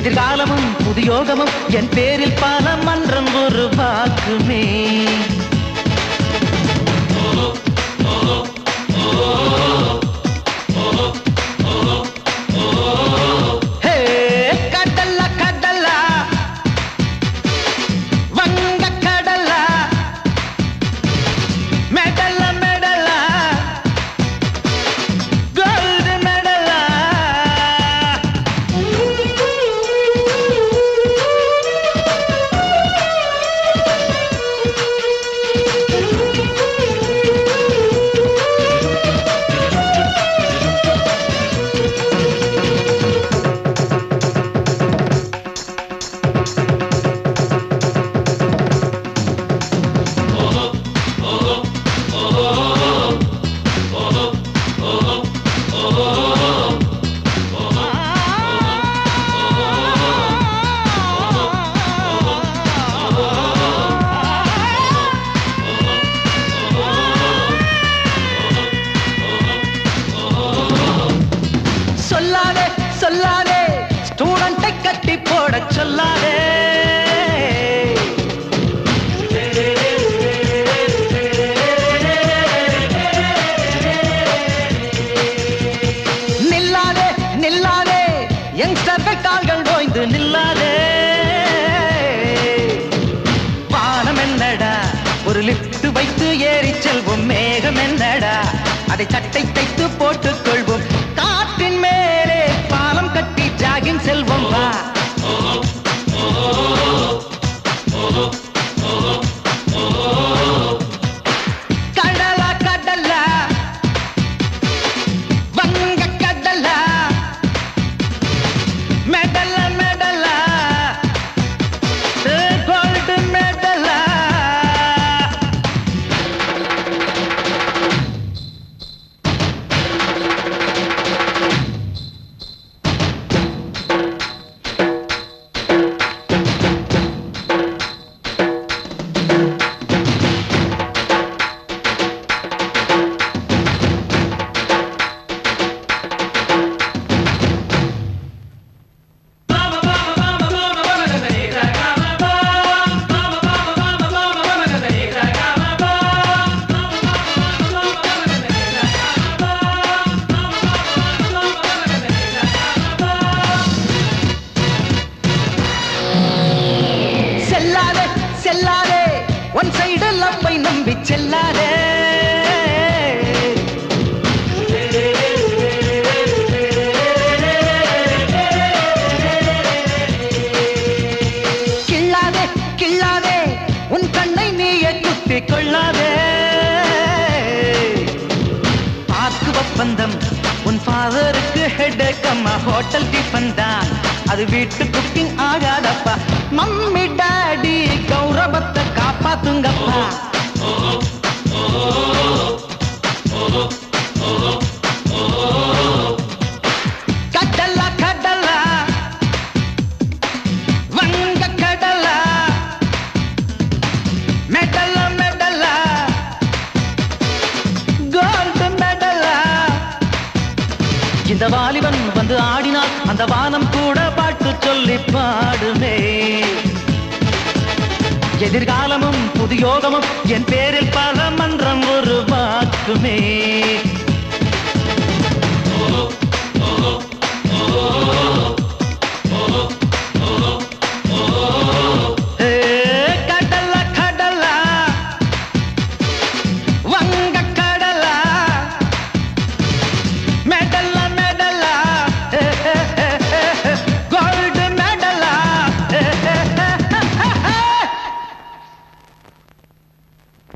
எதிர்காலமும் புதியோகமும் என் பேரில் பல மன்றம் ஒரு வாக்குமே. சொல்லாதே ஸ்டூடெண்டை கட்டி போட சொல்லாதே. நில்லாதே நில்லாதே யங்ஸ்டர்கள் கால்கள் ஓய்ந்து நில்லாதே. வானம் என்னடா ஒரு லிப்ட் வைத்து ஏறி செல்வோம். மேகம் என்னடா அதை தட்டை தைத்து போட்டுக் கொள்வோம். காற்றின் மேலே பாலம் கட்டி ஜாகிங் செல்வோம் வா. கடலா கடலா வங்க கடலா மெடலா மெடலா கோல்டு மெடலா. செல்லாதே ஒன் சைடு லவ்வை நம்பி செல்லாதே. கிள்ளாதே கிள்ளாதே உன் கண்ணை நீயே குத்திக் கொள்ளாதே. பார்க்கு ஒப்பந்தம் உன் ஃபாதருக்கு ஹெட்டேக் அம்மா. ஹோட்டல் டிஃபன் தான் அது வீட்டு குக்கிங் ஆகாதப்பா. மம்மி டாடி கௌரவத்தை காப்பாத்துங்கப்பா. கடலா கடலா வங்க கடலா மெடலா மெடலா கோல்டு மெடலா. இந்த வாலிபன் வந்து ஆடினால் அந்த வானம் கூட பாட்டு சொல்லி பாடுமே. எதிர்காலமும் புதியோகமும் என் பேரில் பல மன்றம்